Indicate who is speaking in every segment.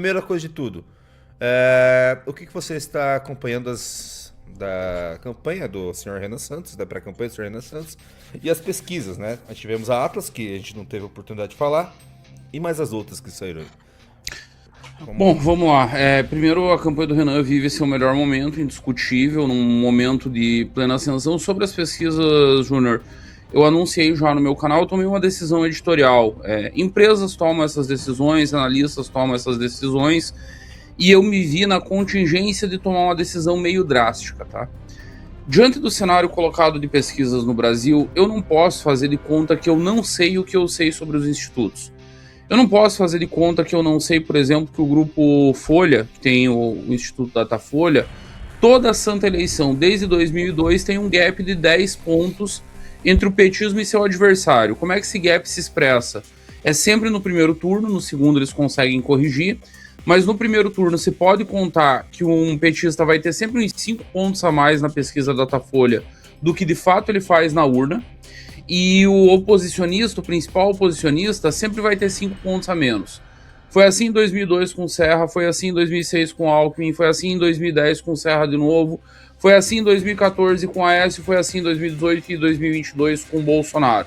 Speaker 1: Primeira coisa de tudo, o que você está acompanhando da campanha do senhor Renan Santos, da pré-campanha do senhor Renan Santos, e as pesquisas, né? Nós tivemos a Atlas, que a gente não teve oportunidade de falar, e mais as outras que saíram.
Speaker 2: Bom,
Speaker 1: Como...
Speaker 2: vamos lá. Primeiro, a campanha do Renan vive seu melhor momento, indiscutível, num momento de plena ascensão. Sobre as pesquisas, Júnior, eu anunciei já no meu canal, eu tomei uma decisão editorial. Empresas tomam essas decisões, analistas tomam essas decisões, e eu me vi na contingência de tomar uma decisão meio drástica, tá? Diante do cenário colocado de pesquisas no Brasil, eu não posso fazer de conta que eu não sei o que eu sei sobre os institutos. Eu não posso fazer de conta que eu não sei, por exemplo, que o grupo Folha, que tem o Instituto Datafolha, toda a santa eleição, desde 2002, tem um gap de 10 pontos entre o petismo e seu adversário. Como é que esse gap se expressa? É sempre no primeiro turno, no segundo eles conseguem corrigir, mas no primeiro turno se pode contar que um petista vai ter sempre uns 5 pontos a mais na pesquisa Datafolha do que de fato ele faz na urna. E o oposicionista, o principal oposicionista, sempre vai ter 5 pontos a menos. Foi assim em 2002 com Serra, foi assim em 2006 com Alckmin, foi assim em 2010 com Serra de novo, foi assim em 2014 com Aécio, foi assim em 2018 e 2022 com Bolsonaro.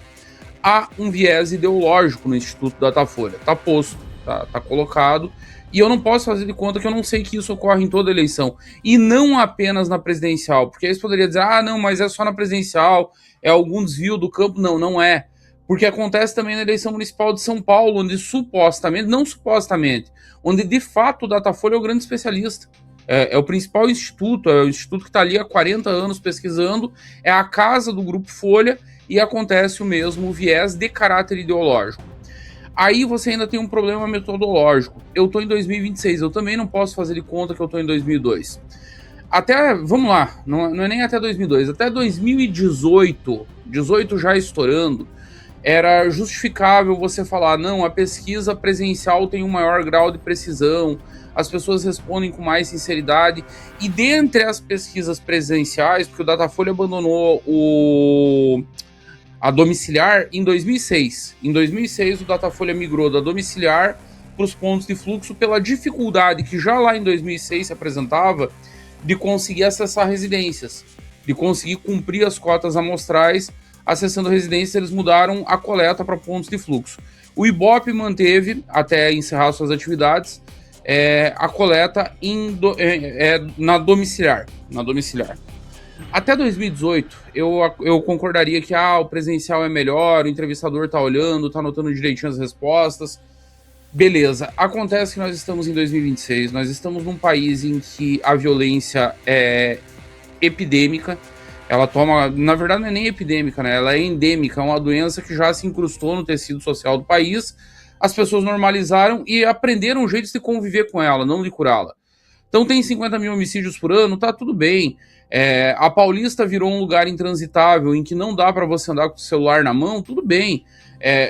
Speaker 2: Há um viés ideológico no Instituto Datafolha, tá posto, tá colocado, e eu não posso fazer de conta que eu não sei que isso ocorre em toda eleição, e não apenas na presidencial, porque aí você poderia dizer, não, mas é só na presidencial, é algum desvio do campo. Não, não é, porque acontece também na eleição municipal de São Paulo, onde supostamente, não supostamente, onde de fato o Datafolha é o grande especialista. É o principal instituto, é o instituto que está ali há 40 anos pesquisando, é a casa do Grupo Folha, e acontece o mesmo viés de caráter ideológico. Aí você ainda tem um problema metodológico. Eu estou em 2026, eu também não posso fazer de conta que eu estou em 2002. Até, vamos lá, não é nem até 2002, até 2018, 18 já estourando, era justificável você falar, não, a pesquisa presencial tem um maior grau de precisão, as pessoas respondem com mais sinceridade, e dentre as pesquisas presenciais, porque o Datafolha abandonou a domiciliar em 2006. Em 2006, o Datafolha migrou da domiciliar para os pontos de fluxo pela dificuldade que já lá em 2006 se apresentava de conseguir acessar residências, de conseguir cumprir as cotas amostrais. Acessando residências, eles mudaram a coleta para pontos de fluxo. O Ibope manteve, até encerrar suas atividades, a coleta na domiciliar. Até 2018, eu concordaria que o presencial é melhor, o entrevistador está olhando, está anotando direitinho as respostas. Beleza, acontece que nós estamos em 2026, nós estamos num país em que a violência é epidêmica, ela toma, na verdade não é nem epidêmica, né? Ela é endêmica, é uma doença que já se incrustou no tecido social do país, as pessoas normalizaram e aprenderam jeitos de conviver com ela, não de curá-la. Então tem 50 mil homicídios por ano, tá tudo bem. A Paulista virou um lugar intransitável em que não dá para você andar com o celular na mão, tudo bem.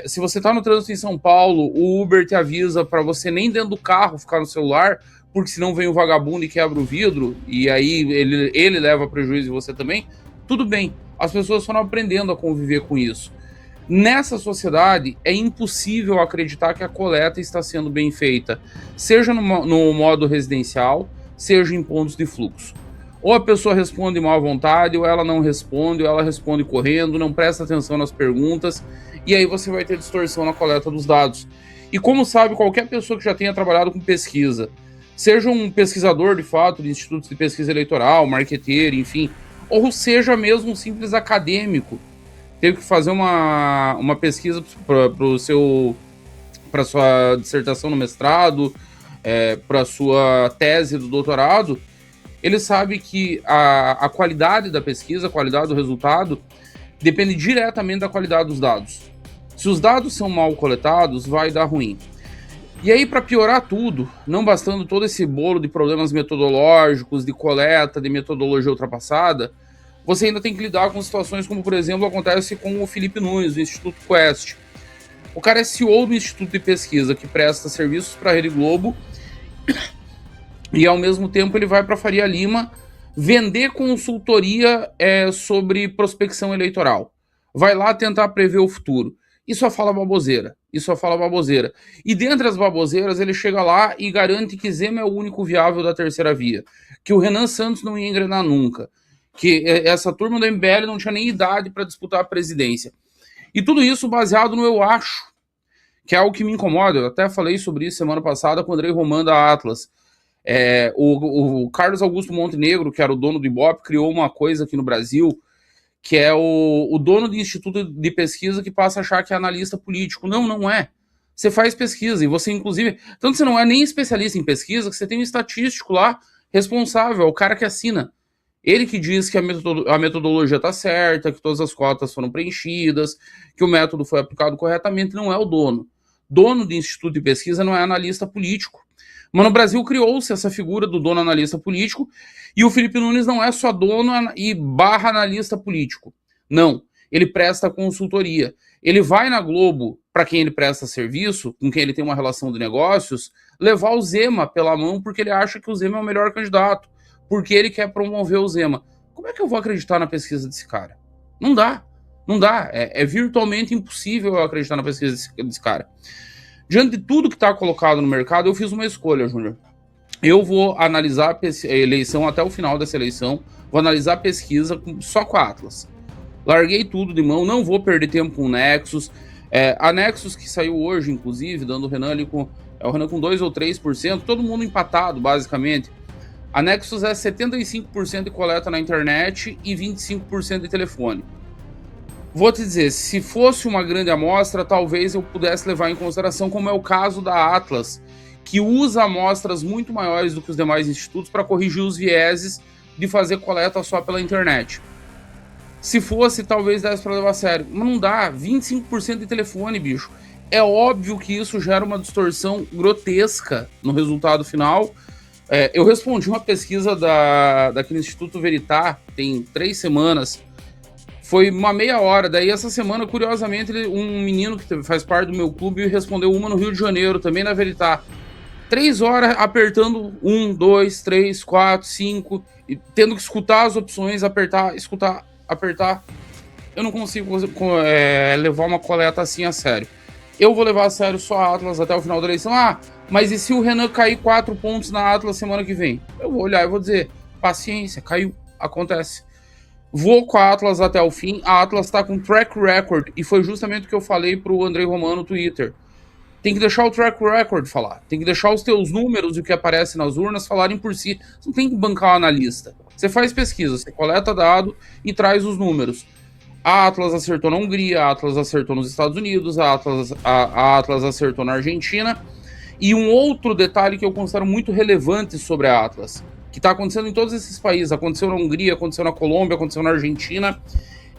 Speaker 2: Se você tá no trânsito em São Paulo, o Uber te avisa para você nem dentro do carro ficar no celular, porque senão vem o vagabundo e quebra o vidro, e aí ele leva prejuízo e você também. Tudo bem, as pessoas foram aprendendo a conviver com isso. Nessa sociedade, é impossível acreditar que a coleta está sendo bem feita, seja no modo residencial, seja em pontos de fluxo. Ou a pessoa responde mal à vontade, ou ela não responde, ou ela responde correndo, não presta atenção nas perguntas, e aí você vai ter distorção na coleta dos dados. E como sabe qualquer pessoa que já tenha trabalhado com pesquisa, seja um pesquisador de fato de institutos de pesquisa eleitoral, marqueteiro, enfim, ou seja mesmo um simples acadêmico, teve que fazer uma pesquisa para sua dissertação no mestrado, para sua tese do doutorado, ele sabe que a qualidade da pesquisa, a qualidade do resultado, depende diretamente da qualidade dos dados. Se os dados são mal coletados, vai dar ruim. E aí, para piorar tudo, não bastando todo esse bolo de problemas metodológicos, de coleta, de metodologia ultrapassada, você ainda tem que lidar com situações como, por exemplo, acontece com o Felipe Nunes, do Instituto Quest. O cara é CEO do Instituto de Pesquisa, que presta serviços para a Rede Globo, e ao mesmo tempo ele vai para Faria Lima vender consultoria sobre prospecção eleitoral. Vai lá tentar prever o futuro. e só fala baboseira. E dentre as baboseiras, ele chega lá e garante que Zema é o único viável da terceira via, que o Renan Santos não ia engrenar nunca, que essa turma do MBL não tinha nem idade para disputar a presidência. E tudo isso baseado no eu acho, que é algo que me incomoda. Eu até falei sobre isso semana passada com o Andrei Romano da Atlas. O Carlos Augusto Montenegro, que era o dono do Ibope, criou uma coisa aqui no Brasil, que é o dono do instituto de pesquisa que passa a achar que é analista político. Não, não é. Você faz pesquisa e você, inclusive... Tanto você não é nem especialista em pesquisa, que você tem um estatístico lá responsável, é o cara que assina. Ele que diz que a metodologia está certa, que todas as cotas foram preenchidas, que o método foi aplicado corretamente, não é o dono. Dono de instituto de pesquisa não é analista político. Mas no Brasil criou-se essa figura do dono analista político, e o Felipe Nunes não é só dono e barra analista político. Não, ele presta consultoria. Ele vai na Globo, para quem ele presta serviço, com quem ele tem uma relação de negócios, levar o Zema pela mão porque ele acha que o Zema é o melhor candidato, porque ele quer promover o Zema. Como é que eu vou acreditar na pesquisa desse cara? Não dá, não dá. É virtualmente impossível eu acreditar na pesquisa desse cara. Diante de tudo que está colocado no mercado, eu fiz uma escolha, Júnior. Eu vou analisar a eleição até o final dessa eleição, vou analisar a pesquisa só com a Atlas. Larguei tudo de mão, não vou perder tempo com o Nexus. A Nexus que saiu hoje, inclusive, dando o Renan ali com 2 ou 3%, todo mundo empatado, basicamente. A Nexus é 75% de coleta na internet e 25% de telefone. Vou te dizer, se fosse uma grande amostra, talvez eu pudesse levar em consideração, como é o caso da Atlas, que usa amostras muito maiores do que os demais institutos para corrigir os vieses de fazer coleta só pela internet. Se fosse, talvez desse para levar a sério. Mas não dá, 25% de telefone, bicho. É óbvio que isso gera uma distorção grotesca no resultado final. Eu respondi uma pesquisa daquele Instituto Veritá, tem 3 semanas, foi uma meia hora. Daí essa semana, curiosamente, um menino que faz parte do meu clube respondeu uma no Rio de Janeiro, também na Veritá. 3 horas apertando 1, 2, 3, 4, 5, e tendo que escutar as opções, apertar, escutar, apertar. Eu não consigo levar uma coleta assim a sério. Eu vou levar a sério só a Atlas até o final da eleição. Mas e se o Renan cair 4 pontos na Atlas semana que vem? Eu vou olhar e vou dizer, paciência, caiu, acontece. Vou com a Atlas até o fim. A Atlas tá com track record, e foi justamente o que eu falei pro Andrei Romano no Twitter. Tem que deixar o track record falar. Tem que deixar os teus números e o que aparece nas urnas falarem por si. Você não tem que bancar o analista. Você faz pesquisa, você coleta dado e traz os números. A Atlas acertou na Hungria, a Atlas acertou nos Estados Unidos, a Atlas acertou na Argentina. E um outro detalhe que eu considero muito relevante sobre a Atlas, que está acontecendo em todos esses países, aconteceu na Hungria, aconteceu na Colômbia, aconteceu na Argentina,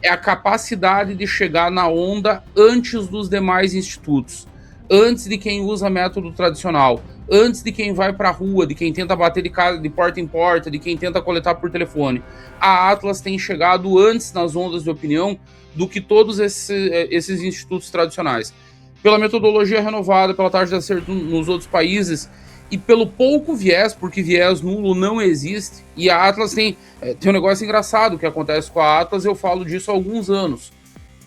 Speaker 2: é a capacidade de chegar na onda antes dos demais institutos, antes de quem usa método tradicional, antes de quem vai para a rua, de quem tenta bater de porta em porta, de quem tenta coletar por telefone. A Atlas tem chegado antes nas ondas de opinião do que todos esses institutos tradicionais. Pela metodologia renovada, pela taxa de acerto nos outros países e pelo pouco viés, porque viés nulo não existe. E a Atlas tem um negócio engraçado que acontece com a Atlas, eu falo disso há alguns anos.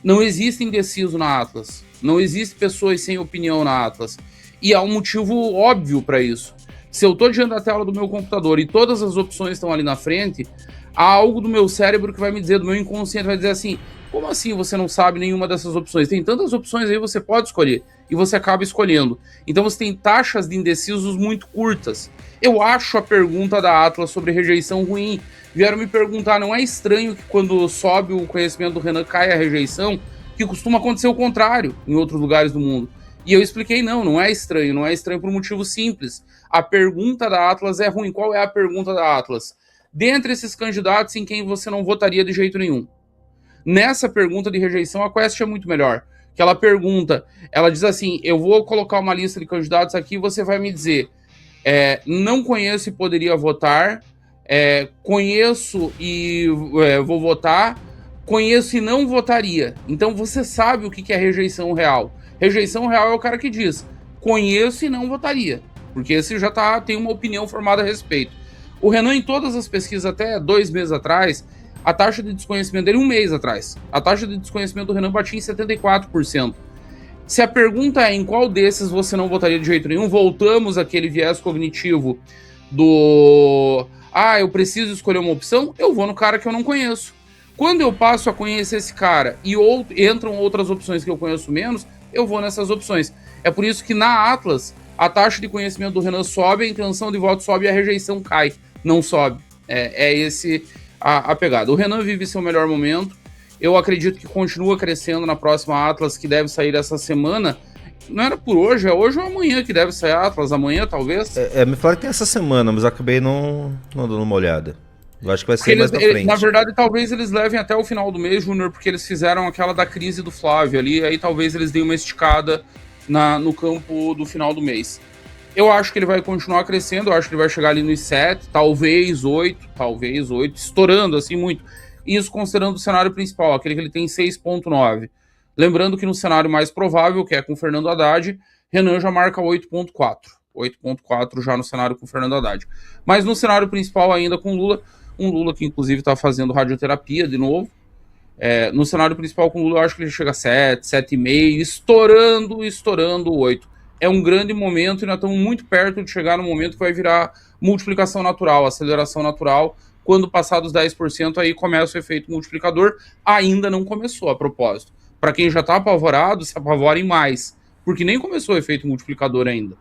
Speaker 2: Não existe indeciso na Atlas. Não existe pessoas sem opinião na Atlas. E há um motivo óbvio para isso. Se eu estou diante da tela do meu computador e todas as opções estão ali na frente, há algo do meu cérebro que vai me dizer, do meu inconsciente, vai dizer assim, como assim você não sabe nenhuma dessas opções? Tem tantas opções aí, você pode escolher. E você acaba escolhendo. Então você tem taxas de indecisos muito curtas. Eu acho a pergunta da Atlas sobre rejeição ruim. Vieram me perguntar, não é estranho que quando sobe o conhecimento do Renan cai a rejeição? Que costuma acontecer o contrário em outros lugares do mundo. E eu expliquei, não é estranho. Não é estranho por um motivo simples. A pergunta da Atlas é ruim. Qual é a pergunta da Atlas? Dentre esses candidatos, em quem você não votaria de jeito nenhum? Nessa pergunta de rejeição, a Quest é muito melhor. Que ela pergunta, ela diz assim, eu vou colocar uma lista de candidatos aqui e você vai me dizer, não conheço e poderia votar, conheço e vou votar, conheço e não votaria. Então você sabe o que é rejeição real. Rejeição real é o cara que diz, conheço e não votaria, porque esse já tem uma opinião formada a respeito. O Renan, em todas as pesquisas, até 2 meses atrás, a taxa de desconhecimento dele, 1 mês atrás, a taxa de desconhecimento do Renan batia em 74%. Se a pergunta é em qual desses você não votaria de jeito nenhum, voltamos àquele viés cognitivo do eu preciso escolher uma opção, eu vou no cara que eu não conheço. Quando eu passo a conhecer esse cara e entram outras opções que eu conheço menos, eu vou nessas opções. É por isso que na Atlas, a taxa de conhecimento do Renan sobe, a intenção de voto sobe e a rejeição cai, não sobe. É esse a pegada. O Renan vive seu melhor momento. Eu acredito que continua crescendo na próxima Atlas, que deve sair essa semana. Não era por hoje, é hoje ou amanhã que deve sair a Atlas, amanhã talvez.
Speaker 1: Me falaram que tem essa semana, mas eu acabei não dando uma olhada. Eu acho que vai ser mais pra frente.
Speaker 2: Na verdade, talvez eles levem até o final do mês, Júnior, porque eles fizeram aquela da crise do Flávio ali, aí talvez eles deem uma esticada no campo do final do mês. Eu acho que ele vai continuar crescendo, eu acho que ele vai chegar ali nos 7, talvez 8, estourando assim muito. Isso considerando o cenário principal, aquele que ele tem 6.9. Lembrando que no cenário mais provável, que é com o Fernando Haddad, Renan já marca 8.4. 8.4 já no cenário com o Fernando Haddad. Mas no cenário principal ainda com Lula, um Lula que inclusive está fazendo radioterapia de novo. No cenário principal com Lula eu acho que ele chega a 7, 7,5, estourando 8. É um grande momento e nós estamos muito perto de chegar no momento que vai virar multiplicação natural, aceleração natural. Quando passar dos 10%, aí começa o efeito multiplicador. Ainda não começou, a propósito. Para quem já está apavorado, se apavorem mais, porque nem começou o efeito multiplicador ainda.